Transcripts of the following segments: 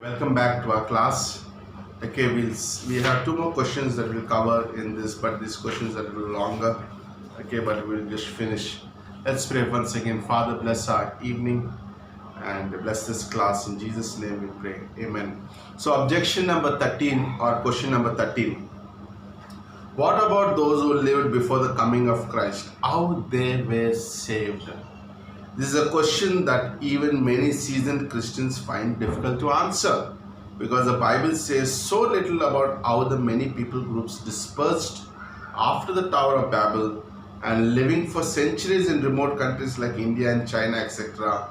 Welcome back to our class. Okay, we have two more questions that we'll cover in this, but these questions are a little longer. Okay, but we'll just finish. Let's pray once again. Father, bless our evening and bless this class. In Jesus' name we pray. Amen. So objection number 13 or question number 13. What about those who lived before the coming of Christ? How they were saved? This is a question that even many seasoned Christians find difficult to answer because the Bible says so little about how the many people groups dispersed after the Tower of Babel and living for centuries in remote countries like India and China, etc.,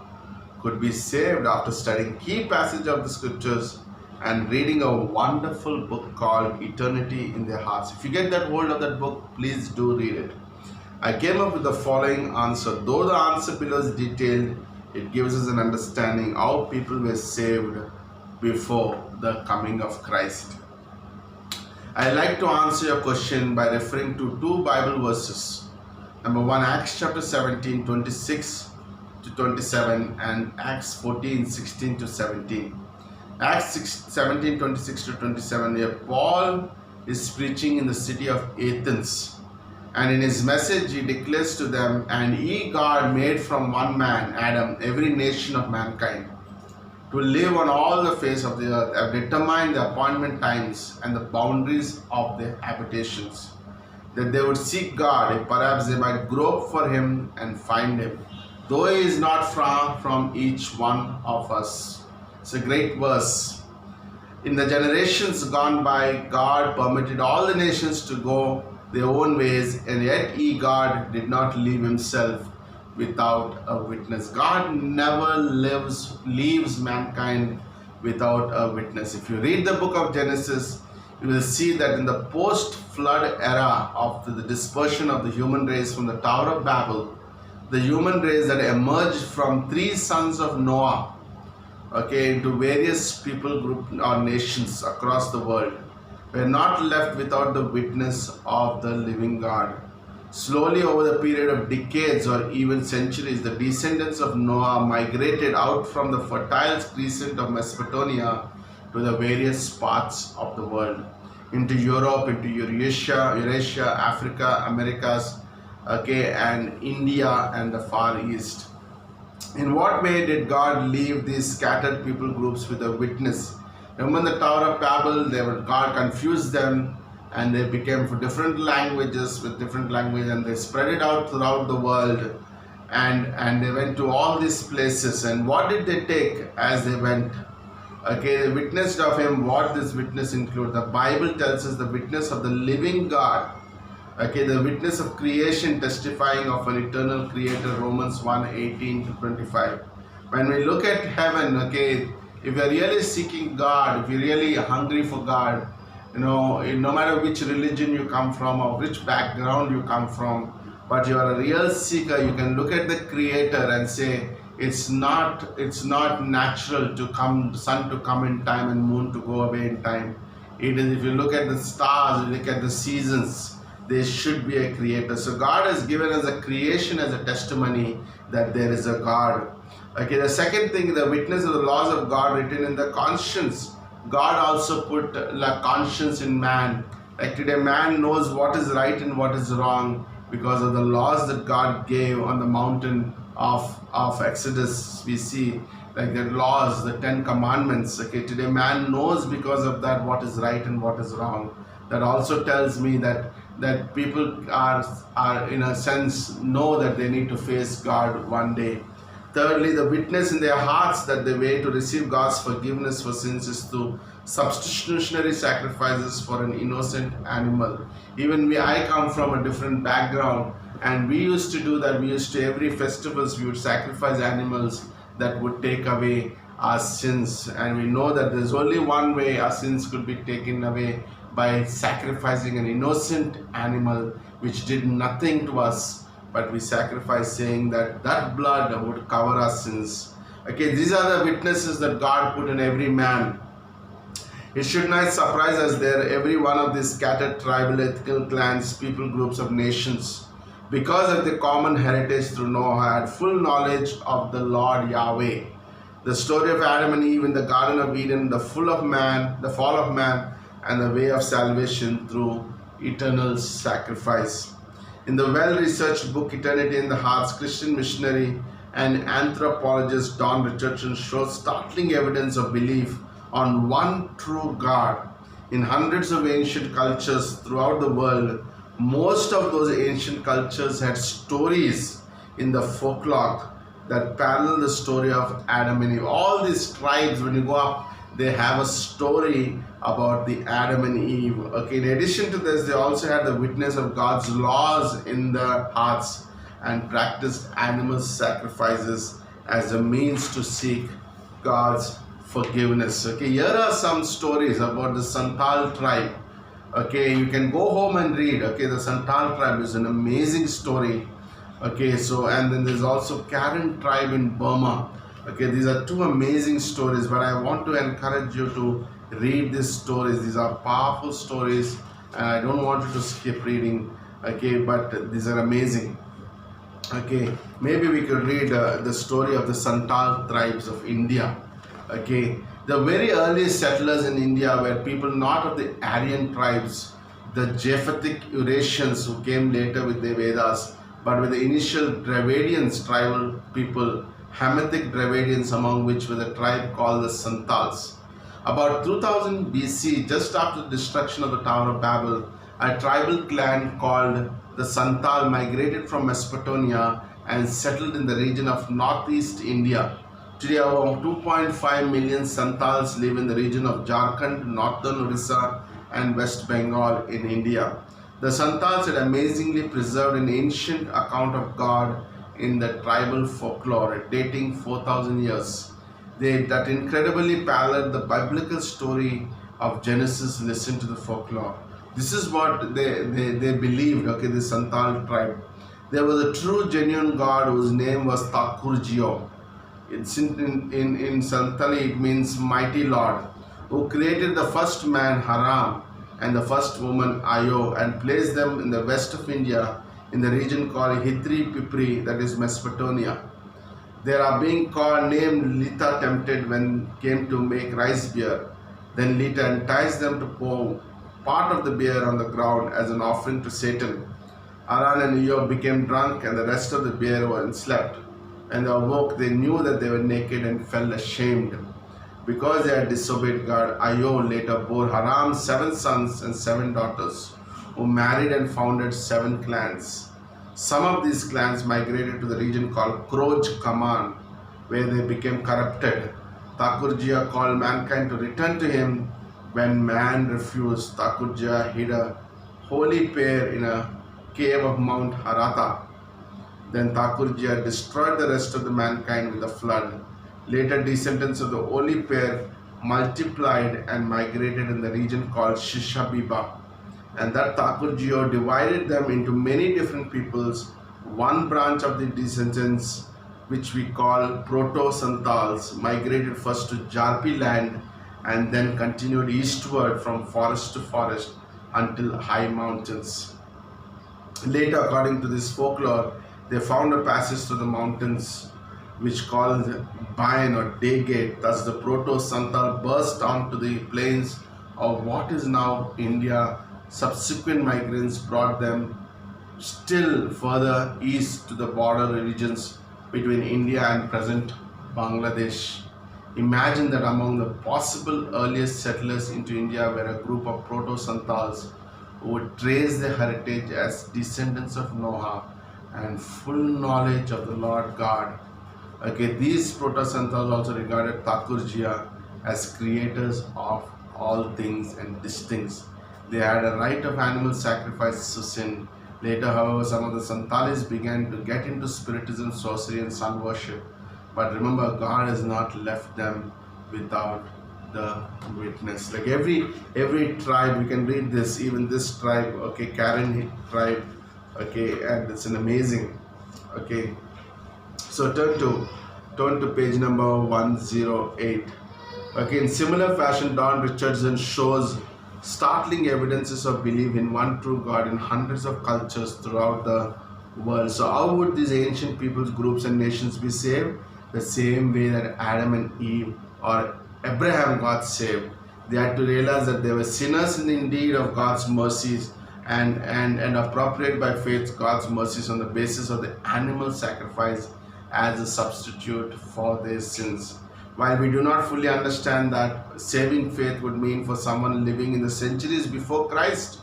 could be saved after studying key passage of the scriptures and reading a wonderful book called Eternity in Their Hearts. If you get that hold of that book, please do read it. I came up with the following answer. Though the answer below is detailed, it gives us an understanding how people were saved before the coming of Christ. I like to answer your question by referring to two Bible verses. Number one, Acts chapter 17, 26 to 27 and Acts 14, 16 to 17. Acts 17, 26 to 27, here Paul is preaching in the city of Athens. And in his message, he declares to them, "And ye, God, made from one man, Adam, every nation of mankind, to live on all the face of the earth, have determined the appointment times and the boundaries of their habitations, that they would seek God, if perhaps they might grope for him and find him, though he is not far from each one of us." It's a great verse. In the generations gone by, God permitted all the nations to go their own ways, and yet he, God, did not leave himself without a witness. God never leaves mankind without a witness. If you read the book of Genesis, you will see that in the post-flood era of the dispersion of the human race from the Tower of Babel, the human race that emerged from three sons of Noah, into various people groups or nations across the world, were not left without the witness of the living God. Slowly, over the period of decades or even centuries, the descendants of Noah migrated out from the fertile crescent of Mesopotamia to the various parts of the world, into Europe, into Eurasia, Africa, Americas, and India and the Far East. In what way did God leave these scattered people groups with a witness? Remember the Tower of Babel, God confused them and they became for different languages with different language, and they spread it out throughout the world, and they went to all these places. And what did they take as they went? They witnessed of him. What this witness include? The Bible tells us the witness of the living God. The witness of creation testifying of an eternal creator, Romans 1, 18 to 25. When we look at heaven, if you're really seeking God, if you're really hungry for God, no matter which religion you come from or which background you come from, but you are a real seeker, you can look at the Creator and say, it's not natural to sun to come in time and moon to go away in time. It is, if you look at the stars, you look at the seasons, there should be a Creator. So God has given us a creation as a testimony that there is a God. The second thing, the witness of the laws of God written in the conscience. God also put conscience in man. Today man knows what is right and what is wrong because of the laws that God gave on the mountain of Exodus. We see the laws, the 10 commandments. Today man knows because of that what is right and what is wrong. That also tells me that people are in a sense know that they need to face God one day. Thirdly, the witness in their hearts that the way to receive God's forgiveness for sins is through substitutionary sacrifices for an innocent animal. Even I come from a different background, and we used to do that. Every festivals, we would sacrifice animals that would take away our sins. And we know that there's only one way our sins could be taken away, by sacrificing an innocent animal which did nothing to us. But we sacrifice, saying that blood would cover our sins. These are the witnesses that God put in every man. It should not surprise us there, every one of these scattered tribal, ethnical clans, people groups of nations, because of the common heritage through Noah, had full knowledge of the Lord Yahweh. The story of Adam and Eve in the Garden of Eden, the fall of man, and the way of salvation through eternal sacrifice. In the well-researched book Eternity in the Hearts, Christian missionary and anthropologist Don Richardson shows startling evidence of belief on one true God in hundreds of ancient cultures throughout the world. Most of those ancient cultures had stories in the folklore that parallel the story of Adam and Eve. All these tribes, when you go up, they have a story about the Adam and Eve. Okay, in addition to this, they also had the witness of God's laws in their hearts and practiced animal sacrifices as a means to seek God's forgiveness. Okay, here are some stories about the Santal tribe. Okay, you can go home and read. Okay, the Santal tribe is an amazing story. Okay, so and then there's also Karen tribe in Burma. Okay, these are two amazing stories, but I want to encourage you to read these stories. These are powerful stories, and I don't want you to skip reading. Okay, but these are amazing. Okay, maybe we could read the story of the Santal tribes of India. Okay, the very earliest settlers in India were people not of the Aryan tribes, the Japhetic Eurasians who came later with the Vedas, but with the initial Dravidians tribal people, Hamitic Dravidians, among which were the tribe called the Santals. About 2000 BC, just after the destruction of the Tower of Babel, a tribal clan called the Santal migrated from Mesopotamia and settled in the region of northeast India. Today, around 2.5 million Santals live in the region of Jharkhand, northern Orissa, and West Bengal in India. The Santals had amazingly preserved an ancient account of God in the tribal folklore dating 4,000 years. That incredibly paralleled the biblical story of Genesis. Listen to the folklore. This is what they believed, okay, the Santal tribe. There was a true, genuine God whose name was Thakurjio. It's in Santali, it means mighty Lord, who created the first man, Haram, and the first woman, Ayo, and placed them in the west of India in the region called Hitri Pipri, that is Mesopotamia. They are being named Lita tempted when came to make rice beer. Then Lita enticed them to pour part of the beer on the ground as an offering to Satan. Aran and Eo became drunk and the rest of the beer were slept. And they awoke, they knew that they were naked and felt ashamed. Because they had disobeyed God, Ayo later bore Haram 7 sons and 7 daughters, who married and founded 7 clans. Some of these clans migrated to the region called Kroj Kaman, where they became corrupted. Thakurjia called mankind to return to him. When man refused, Thakurjia hid a holy pair in a cave of Mount Harata. Then Thakurjia destroyed the rest of the mankind with a flood. Later, descendants of the holy pair multiplied and migrated in the region called Shishabiba. And that Thakurjio divided them into many different peoples. One branch of the descendants, which we call Proto-Santals, migrated first to Jarpi land and then continued eastward from forest to forest until high mountains. Later, according to this folklore, they found a passage through the mountains which called Bain or Day Gate. Thus the Proto-Santal burst onto the plains of what is now India. Subsequent migrants brought them still further east to the border regions between India and present Bangladesh. Imagine that among the possible earliest settlers into India were a group of Proto-Santals who would trace their heritage as descendants of Noah and full knowledge of the Lord God. Okay, these Proto-Santals also regarded Thakurjia as creators of all things and distinct. They had a rite of animal sacrifice to sin. Later, however, some of the Santalis began to get into spiritism, sorcery, and sun worship. But remember, God has not left them without the witness. Like every tribe, we can read this. Even this tribe, okay, Karen tribe, okay, and it's an amazing. Okay, so turn to page number 108. Okay, in similar fashion, Don Richardson shows startling evidences of belief in one true God in hundreds of cultures throughout the world. So how would these ancient peoples, groups and nations be saved? the same way that Adam and Eve or Abraham got saved. They had to realize that they were sinners in need of God's mercies and appropriate by faith God's mercies on the basis of the animal sacrifice as a substitute for their sins. While we do not fully understand that saving faith would mean for someone living in the centuries before Christ,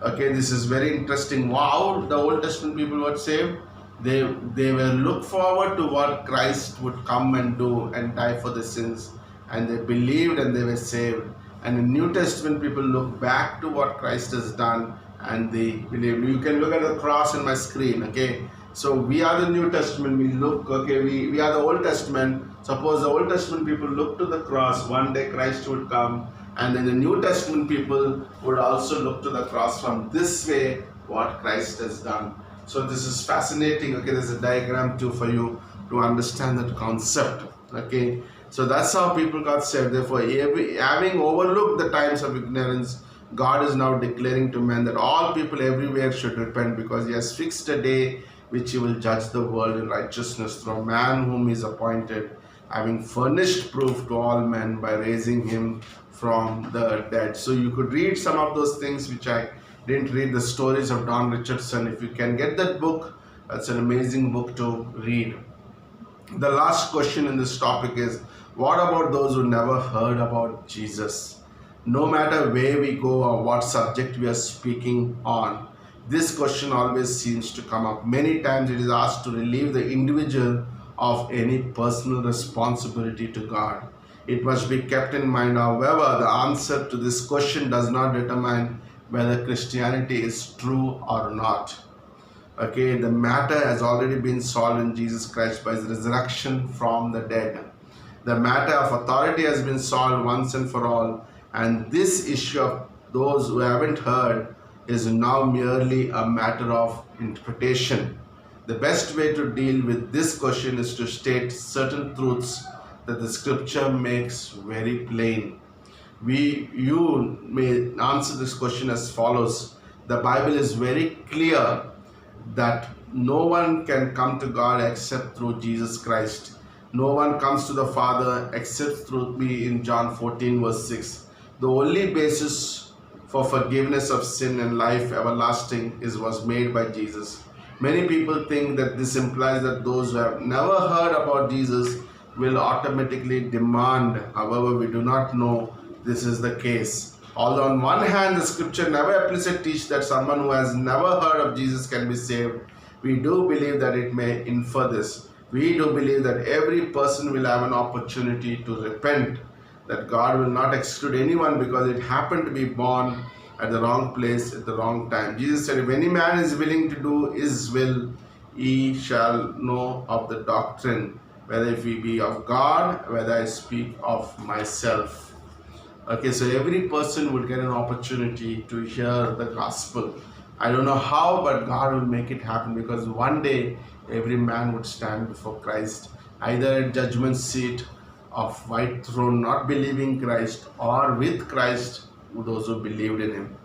okay, this is very interesting. Wow, the Old Testament people were saved. They were look forward to what Christ would come and do and die for the sins, and they believed and they were saved. And the New Testament people look back to what Christ has done and they believe. You can look at the cross on my screen, okay? So we are the New Testament, we look, okay, we are the Old Testament. Suppose the Old Testament people look to the cross, one day Christ would come, and then the New Testament people would also look to the cross from this way, what Christ has done. So this is fascinating, okay, there's a diagram too for you to understand that concept, okay. So that's how people got saved. Therefore, having overlooked the times of ignorance, God is now declaring to men that all people everywhere should repent, because He has fixed a day which He will judge the world in righteousness through a man whom He is appointed, having furnished proof to all men by raising Him from the dead. So you could read some of those things which I didn't read, the stories of Don Richardson. If you can get that book, that's an amazing book to read. The last question in this topic is, what about those who never heard about Jesus? No matter where we go or what subject we are speaking on, this question always seems to come up. Many times it is asked to relieve the individual of any personal responsibility to God. It must be kept in mind, however, the answer to this question does not determine whether Christianity is true or not. Okay, the matter has already been solved in Jesus Christ by His resurrection from the dead. The matter of authority has been solved once and for all, and this issue of those who haven't heard is now merely a matter of interpretation. The best way to deal with this question is to state certain truths that the scripture makes very plain. You may answer this question as follows. The Bible is very clear that no one can come to God except through Jesus Christ. No one comes to the Father except through me in John 14 verse 6. The only basis for forgiveness of sin and life everlasting was made by Jesus. Many people think that this implies that those who have never heard about Jesus will automatically demand. However, we do not know this is the case. Although on one hand, the scripture never explicitly teaches that someone who has never heard of Jesus can be saved, we do believe that it may infer this. We do believe that every person will have an opportunity to repent, that God will not exclude anyone because it happened to be born at the wrong place at the wrong time. Jesus said, if any man is willing to do His will, he shall know of the doctrine, whether it be of God, whether I speak of myself. Okay, so every person would get an opportunity to hear the gospel. I don't know how, but God will make it happen, because one day every man would stand before Christ, either at judgment seat of white throne, not believing Christ, or with Christ, those who believed in Him,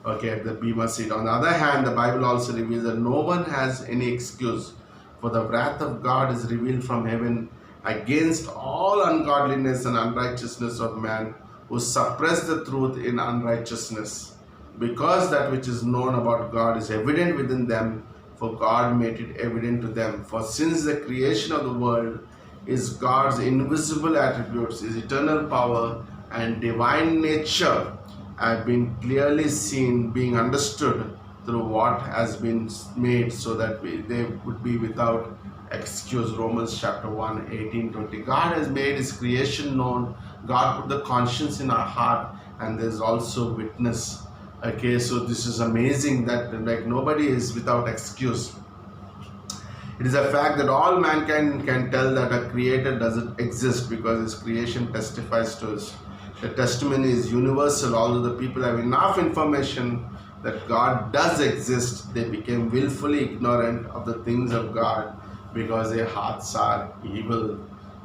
okay, at the Bema seat. On the other hand, the Bible also reveals that no one has any excuse, for the wrath of God is revealed from heaven against all ungodliness and unrighteousness of man, who suppress the truth in unrighteousness, because that which is known about God is evident within them, for God made it evident to them. For since the creation of the world is God's invisible attributes, His eternal power and divine nature have been clearly seen, being understood through what has been made, so that they would be without excuse. Romans chapter 1, 18-20. God has made His creation known. God put the conscience in our heart, and there's also witness. Okay, so this is amazing that like nobody is without excuse. It is a fact that all mankind can tell that a creator doesn't exist, because His creation testifies to us. The testimony is universal. Although the people have enough information that God does exist, they became willfully ignorant of the things of God, because their hearts are evil.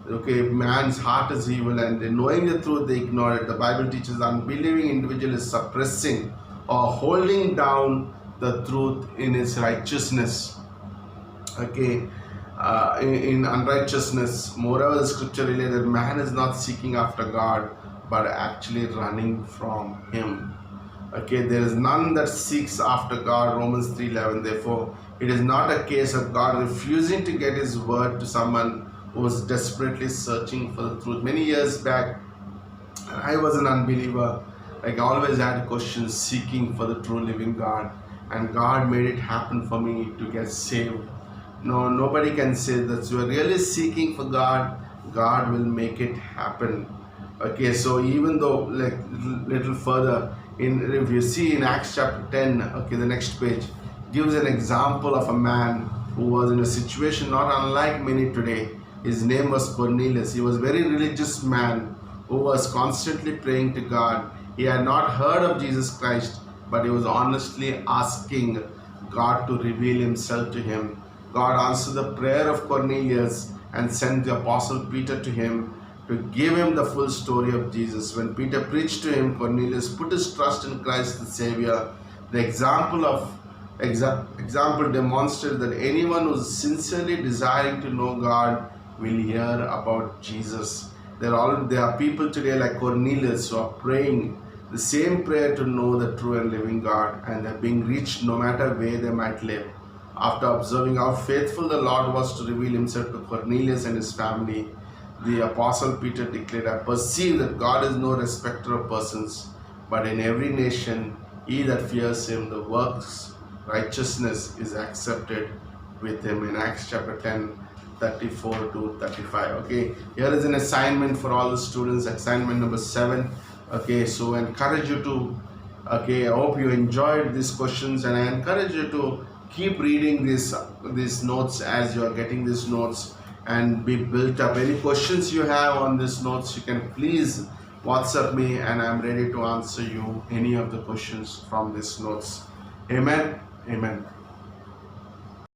Okay, man's heart is evil, and knowing the truth, they ignore it. The Bible teaches the unbelieving individual is suppressing or holding down the truth in his righteousness. Okay, in unrighteousness. Moreover, the scripture related that man is not seeking after God, but actually running from Him. Okay, there is none that seeks after God. Romans 3:11. Therefore, it is not a case of God refusing to get His word to someone who was desperately searching for the truth. Many years back, I was an unbeliever. Like I always had questions, seeking for the true living God, and God made it happen for me to get saved. No, nobody can say that you are really seeking for God. God will make it happen. Okay, so even though like little further, in if you see in Acts chapter 10, okay, the next page gives an example of a man who was in a situation not unlike many today. His name was Cornelius. He was a very religious man who was constantly praying to God. He had not heard of Jesus Christ, but he was honestly asking God to reveal Himself to him. God answered the prayer of Cornelius and sent the apostle Peter to him to give him the full story of Jesus. When Peter preached to him, Cornelius put his trust in Christ the Savior. The example demonstrated that anyone who is sincerely desiring to know God will hear about Jesus. There are people today like Cornelius who are praying the same prayer to know the true and living God, and they're being reached no matter where they might live. After observing how faithful the Lord was to reveal Himself to Cornelius and his family, the Apostle Peter declared, I perceive that God is no respecter of persons, but in every nation he that fears Him, the works righteousness is accepted with Him. In Acts chapter 10, 34 to 35. Okay, here is an assignment for all the students, assignment number 7. Okay, so I encourage you to, okay, I hope you enjoyed these questions, and I encourage you to keep reading these notes as you are getting these notes and be built up. Any questions you have on these notes, you can please WhatsApp me, and I'm ready to answer you any of the questions from these notes. Amen. Amen.